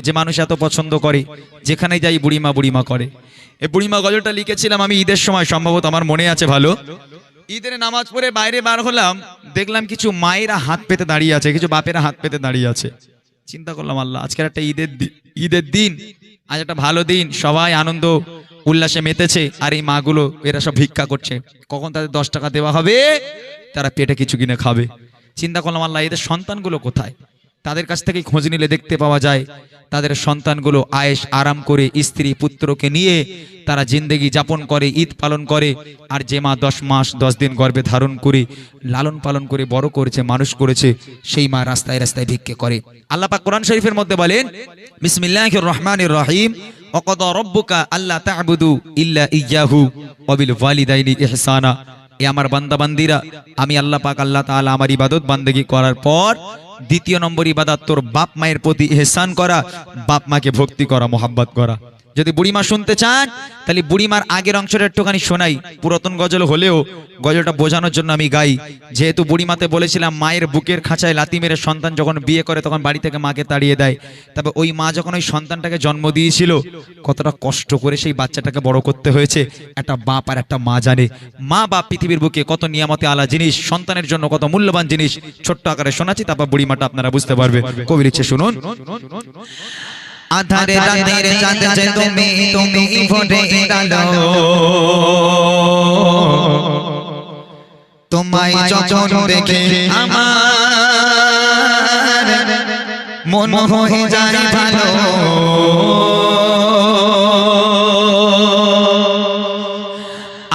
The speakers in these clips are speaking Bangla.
যে মানুষ এত পছন্দ করে, যেখানে যাই বুড়িমা বুড়িমা করে। এই বুড়িমা গজলটা লিখেছিলাম আমি ঈদের সময়, সম্ভবত আমার মনে আছে ভালো। ঈদের নামাজ পড়ে বাইরে বার হলাম, দেখলাম কিছু মায়েরা হাত পেতে দাঁড়িয়ে আছে, কিছু বাপেরা হাত পেতে দাঁড়িয়ে আছে। চিন্তা করলাম, আল্লাহ, আজকের একটা ঈদের দিন, আজ একটা ভালো দিন, সবাই আনন্দ উল্লাসে মেতেছে, আর এই মাগুলো এরা সব ভিক্ষা করছে। কখন তাদের 10 টাকা দেওয়া হবে, তারা পেটে কিছু কিনে খাবে। চিন্তা করলাম, আল্লাহ, এদের সন্তানগুলো কোথায়? তাদের কাছ থেকে খোঁজ নিলে দেখতে পাওয়া যায় তাদের সন্তানগুলো আয়েশ আরাম করে স্ত্রী পুত্রকে নিয়ে তারা জিন্দেগি যাপন করে, ঈদ পালন করে। আর যে মা 10 মাস 10 দিন গর্ভে ধারণ করে লালন পালন করে বড় করেছে, মানুষ করেছে, সেই মা রাস্তায় রাস্তায় ভিক্ষে করে। আল্লাহ পাক কোরআন শরীফের মধ্যে বলেন, বিসমিল্লাহির রহমানির রহিম, ওয়াকাদা রাব্বুকা আল্লা তা'বুদু ইল্লা ইয়্যাহু ওয়া বিল ওয়ালিদাইনি ইহসানা। এ আমার বান্দা বান্দিরা, আমি আল্লাহ পাক আল্লাহ তাআলা আমার ইবাদত বান্দেগি করার পর দ্বিতীয় নম্বর ইবাদত তোর বাপ মায়ের প্রতি ইহসান করা, বাপ মাকে ভক্তি করা, মোহাব্বত করা। যদি বুড়িমা শুনতে চান তাহলে বুড়িমার আগের অংশটা একটুখানি শোনাই। পুরাতন গজল হলেও গজলটা বোঝানোর জন্য আমি গাই। যেহেতু বুড়িমাতে বলেছিলাম মায়ের বুকের খাঁচায় লাথি মেরে সন্তান যখন বিয়ে করে তখন বাড়ি থেকে মাকে তাড়িয়ে দেয়। তবে ওই মা যখন ওই সন্তানটাকে জন্ম দিয়েছিল, কতটা কষ্ট করে সেই বাচ্চাটাকে বড় করতে হয়েছে একটা বাপ আর একটা মা জানে। মা বাপ পৃথিবীর বুকে কত নিয়ামতে আলা জিনিস, সন্তানের জন্য কত মূল্যবান জিনিস। ছোট্ট আকারে শোনাচ্ছি, তারপর বুড়িমাটা আপনারা বুঝতে পারবে। কবি লিখছে, শুনুন। আধারে রাতের চাঁদ যে তুমি তুমি ভোরে আলো, তোমায় যখন দেখে আমার মন হয়ে যায় ভালো।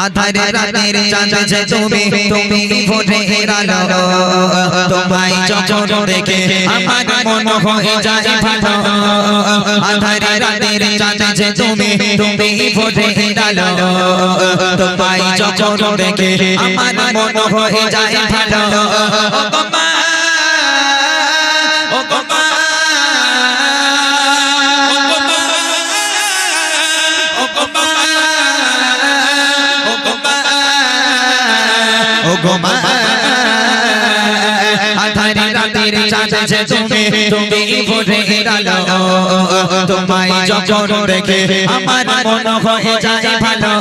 আধারে রাতের চাঁদ যে তুমি তুমি ভোরে আলো, তোমায় যখন দেখে আমার মন হয়ে যায় ভালো। আধারে রাতের চাঁদ যে তুমি তুমি ভোরে আলো, তোমায় যখন দেখে আমার মন হয়ে যায় ভালো। ও গোমা, ও গোমা, ও গোমা, ও গোমা, আধারে রাতের চাঁদ যে তুমি তুমি ভোরে আলো, তোমায় যখন দেখে আমার মন হয়ে যায় ভালো।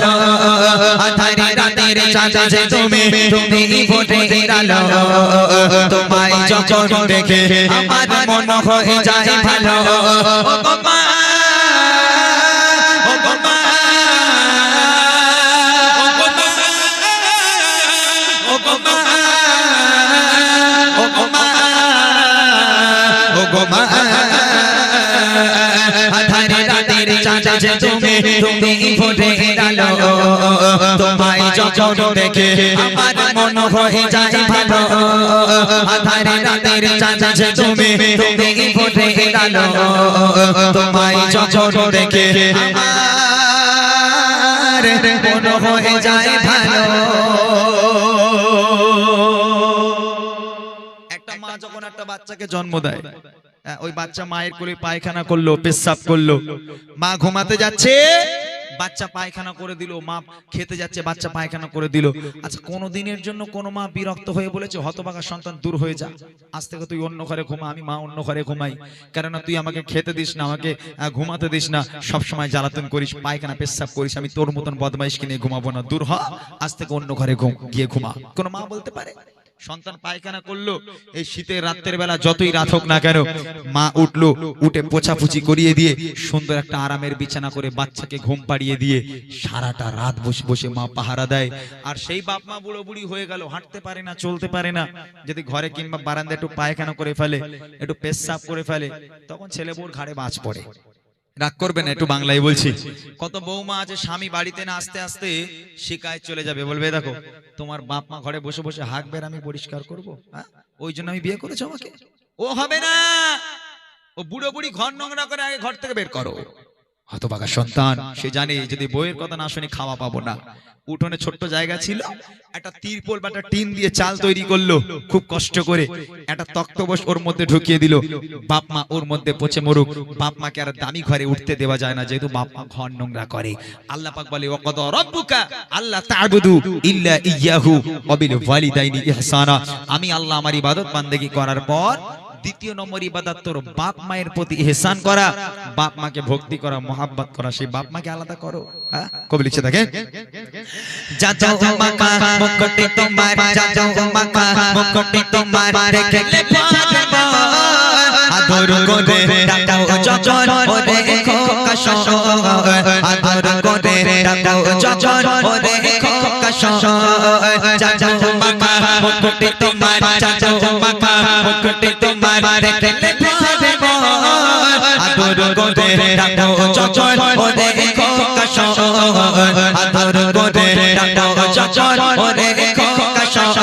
আধারে রাতের চাঁদ যে তুমি তুমি ভোরে আলো, তোমায় যখন দেখে আমার মন হয়ে যায় ভালো। ও গোমা, ও গোমা, ও গোমা, ও গোমা, ও গোমা, ও গোমা, আধারে রাতের চাঁদ যে তুমি তুমি ভোরে আলো, তোমায় যখন দেখে আমার মন হয়ে যায় ভালো। আধারে রাতের চাঁদ যে তুমি তুমি ভোরে আলো, তোমায় যখন দেখে আমার মন হয়ে যায় ভালো। একটা মা যখন একটা বাচ্চাকে জন্ম দেয়, ওই বাচ্চা মায়ের কোলে পায়খানা করলো, পেশাব করলো, মা ঘুমাতে যাচ্ছে, বাচ্চা পায়খানা করে দিল, মা খেতে যাচ্ছে, বাচ্চা পায়খানা করে দিল। আচ্ছা, কোনো দিনের জন্য কোনো মা বিরক্ত হয়ে বলেছে, হতভাগা সন্তান দূর হয়ে যা, আজ থেকে তুই অন্য ঘরে ঘুমা, আমি মা অন্য ঘরে ঘুমাই, কেননা তুই আমাকে খেতে দিস না, আমাকে ঘুমাতে দিস না, সব সময় জ্বালাতন করিস, পায়খানা পেশাব করিস, আমি তোর মতন বদমাইশকে নিয়ে ঘুমাবো না, দূর হ, আজ থেকে অন্য ঘরে গিয়ে ঘুমা। কোনো মা বলতে পারে? সন্তান পায়খানা করলো, এই শীতের রাতের বেলা যতই রাত হোক না কেন, মা উঠলো, উঠে পোছাপুছি করিয়ে দিয়ে সুন্দর একটা আরামের বিছানা করে বাচ্চাকে ঘুম পাড়িয়ে দিয়ে সারাটা রাত বসে বসে মা পাহারা দেয়। আর সেই বাপ মা বুড়ো বুড়ি হয়ে গেল, হাঁটতে পারে না, চলতে পারে না, যদি ঘরে কিংবা বারান্দায় একটু পায়খানা করে ফেলে, একটু পেশাব করে ফেলে, তখন ছেলে বউর ঘাড়ে বাজ পড়ে। রাগ করবে না, একটু বাংলায় বলছি। কত বৌমা আছে স্বামী বাড়িতে না আস্তে আস্তে শিকায়ত চলে যাবে, বলবে দেখো তোমার বাপ মা ঘরে বসে বসে হাঁক বের আমি পরিষ্কার করবো, ওই জন্য আমি বিয়ে করেছি আমাকে। ও হবে না, ও বুড়ো বুড়ি ঘর নোংরা করে আগে ঘর থেকে বের করো। হতভাগা সন্তান, সে জানে যদি বইয়ের কথা না শুনে খাওয়া পাবো না। উঠোনে ছোট্ট জায়গা ছিল, একটা তিরপল বা একটা টিন দিয়ে চাল তৈরি করলো খুব কষ্ট করে, একটা তক্তপোষ ওর মধ্যে ঢুকিয়ে দিল, বাপ মা ওর মধ্যে পচে মরুক। বাপ মাকে আর দামি ঘরে উঠতে দেওয়া যায় না, যেহেতু বাপ মা ঘর নোংরা করে। আল্লাহ পাক বলে, ওয়াকাদা রাব্বুকা আল্লা তা'বুদু ইল্লা ইয়্যাহু ওয়া বিল ওয়ালিদাইনি ইহসানা। আমি আল্লাহ আমার ইবাদত বান্দেগি করার পর দ্বিতীয় নম্বর ইবাদত তোর বাপ মায়ের প্রতি ইহসান করা, বাপ মাকে ভক্তি করা, মহাব্বত করা, সেই বাপ মাকে আলাদা করো। হ্যাঁ, কবি লিখছে দেখেন, যাও মাকা মুকুটে তোমার, যাও মাকা মুকুটে তোমার, দেখলে পারবো আদর করে ডাকাও যখন ওরে খোকা শোন, আদর করে ডাকাও যখন ওরে খোকা শোন। যাও মাকা মুকুটে তোমার, যাও মাকা মুকুটে তোমার, দেখলে পারবো আদর করে ডাকাও যখন ওরে খোকা শোন, আদর করে ডাকাও যখন ওরে খোকা শোন।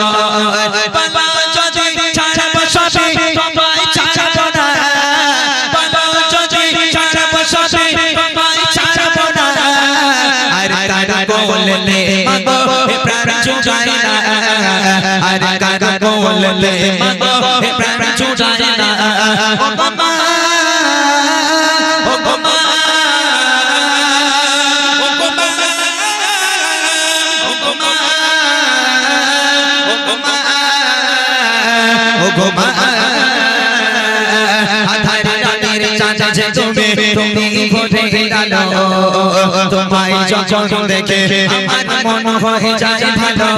বাবা যদি ছাড়বো সবই তোমায় ছাড়বো না, বাবা যদি ছাড়বো সবই তোমায় ছাড়বো না, আর কার কোলে মাগো হে প্রাণ জুড়াই না, আর কার কোলে মাগো হে প্রাণ জুড়াই না। ও বাবা, ও বাবা, ও বাবা, ও বাবা, ও বাবা, ও বাবা, আধার রাতের চাঁদ যে তুমি, তুমি ভোরে আলো, তোমায় যখন দেখে আমার মন হয়ে যায় ভালো।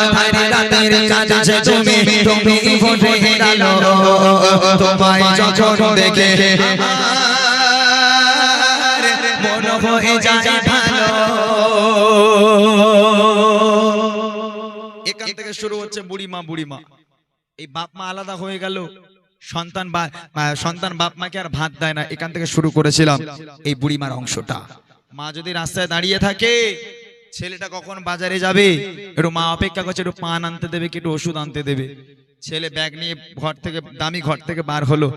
আধার রাতের চাঁদ যে তুমি, তুমি ভোরে আলো, তোমায় যখন দেখে আমার মন হয়ে যায় ভালো। এখান থেকে শুরু হচ্ছে বুড়িমা। বুড়িমা, এই বাপ মা আলাদা হয়ে গেল, সন্তান বাপ মাকে আর ভাত দেয় না, এখান থেকে শুরু করেছিলাম এই বুড়িমার অংশটা। মা যদি রাস্তায় দাঁড়িয়ে থাকে, ছেলেটা কখন বাজারে যাবে, একটু মা অপেক্ষা করছে, একটু পান আনতে দেবে, কি একটু ওষুধ আনতে দেবে। ছেলে ব্যাগ নিয়ে দামি ঘর থেকে বার হলো,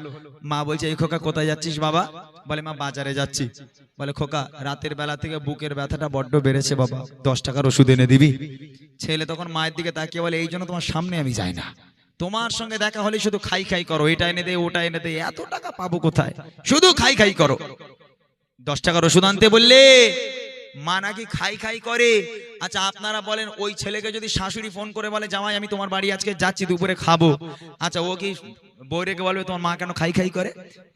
মা বলছে এই খোকা কোথায় যাচ্ছিস বাবা? বলে মা বাজারে যাচ্ছি। বলে খোকা রাতের বেলা থেকে বুকের ব্যথাটা বড্ড বেড়েছে বাবা, 10 টাকার ওষুধ এনে দিবি? ছেলে তখন মায়ের দিকে তাকিয়ে বলে এই জন্য তোমার সামনে আমি যাই না, তোমার সঙ্গে দেখা হলে শুধু খাই খাই করো, এটা এনে দে ওটা এনে দে, এত টাকা পাবো কোথায়, শুধু খাই খাই করো। 10 টাকার ওষুধ আনতে বললে মা নাকি খাই খাই করে। আচ্ছা আপনারা বলেন, ওই ছেলেকে যদি শাশুড়ি ফোন করে বলে জামাই আমি তোমার বাড়ি আজকে যাচ্ছি, দুপুরে খাবো, আচ্ছা ও কি বউরেকে বলবে তোমার মা কেন খাই খাই করে?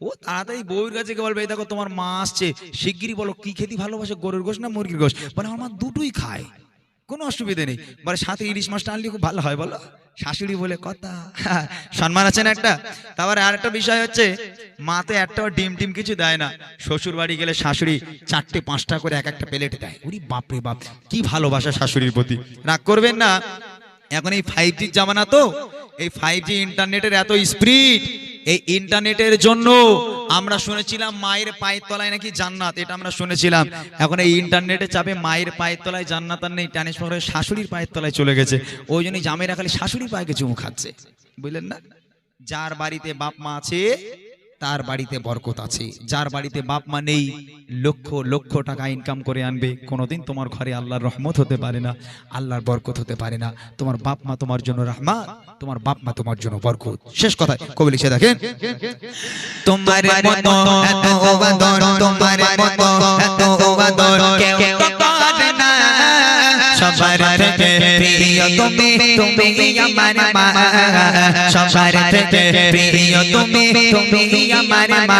ও তাড়াতাড়ি বউয়ের কাছে বলবে এই দেখো তোমার মা আসছে, শিগগিরই বলো কি খেতে ভালোবাসে, গরুর গোশ না মুরগির গোশ? বলে আমার মা দুটোই খায়, কোনো অসুবিধা নেই। বলে সাথে ইলিশ মাছটা আনলে খুব ভালো হয়। বলো শাশুড়ি বলে কথা, সম্মান আছে না একটা। তারপরে আর একটা বিষয় হচ্ছে, মা তো একটাও ডিম টিম কিছু দেয় না, শ্বশুর বাড়ি গেলে শাশুড়ি 4টে 5টা করে এক একটা প্লেট দেয়। উনি বাপরে বাপ কি ভালোবাসা শাশুড়ির প্রতি, রাগ করবেন না। এখন এই 5G জামানা, তো এই 5G ইন্টারনেটের এত স্পিড, এই ইন্টারনেটের জন্য আমরা শুনেছিলাম মায়ের পায়ের তলায় নাকি জান্নাত, এটা আমরা শুনেছিলাম। এখন এই ইন্টারনেটে চাপে মায়ের পায়ের তলায় জান্নাত আর নেই, ট্রান্সফার হয়ে শাশুড়ির পায়ের তলায় চলে গেছে। ওই জন্যই জামাইরা খালি শাশুড়ির পায়ে চুমু খাচ্ছে, বুঝলেন না? যার বাড়িতে বাপ মা আছে তার বাড়িতে বরকত আছে, যার বাড়িতে বাপ মা নেই লক্ষ লক্ষ টাকা ইনকাম করে আনবে, কোনোদিন তোমার ঘরে আল্লাহর রহমত হতে পারে না, আল্লাহর বরকত হতে পারে না। তোমার বাপ মা তোমার জন্য রহমত, তোমার বাপ মা তোমার জন্য বরকত। শেষ কথায় কবি লিখে দেখেন, তোমার মতো এত আদর, তোমার মতো এত আদর কেউ করে না, সবার থেকে প্রিয় তুমি, তুমি আমার মা, সবার থেকে প্রিয় তুমি, তুমি আমার মা।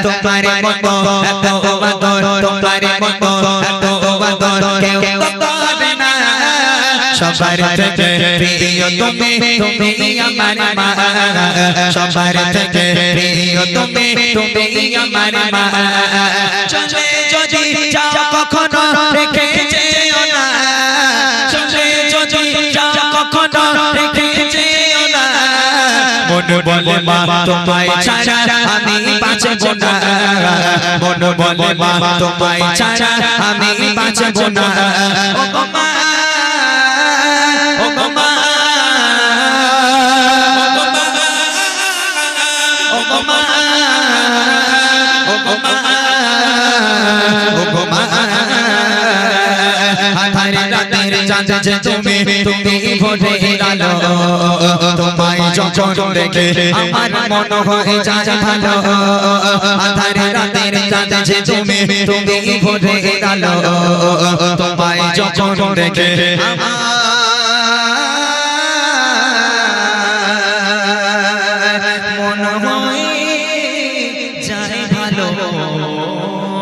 তোমার মতো এত আদর, তোমার মতো এত আদর কেউ করে না, সবার থেকে প্রিয় তুমি, তুমি আমার মা, সবার থেকে প্রিয় তুমি, তুমি আমার মা। চলে যদি যাও কখনো রেখে যেও না, চলে যদি যাও কখনো রেখে যেও না, মন বলে মা তোমায় ছাড়া আমি বাঁচব না, মন বলে মা তোমায় ছাড়া আমি বাঁচব না। ও গো মা, ও গো মা, ও গো মা, ও গো মা, ও গো মা, আধার রাতের চাঁদ যে তুমি, তুমি ভোরে আলো, তোমায় যখন দেখে আমার মন হয়ে যায় ভালো। আধার রাতের চাঁদ যে তুমি, তুমি ভোরে আলো, তোমায় যখন দেখে আমার ভালো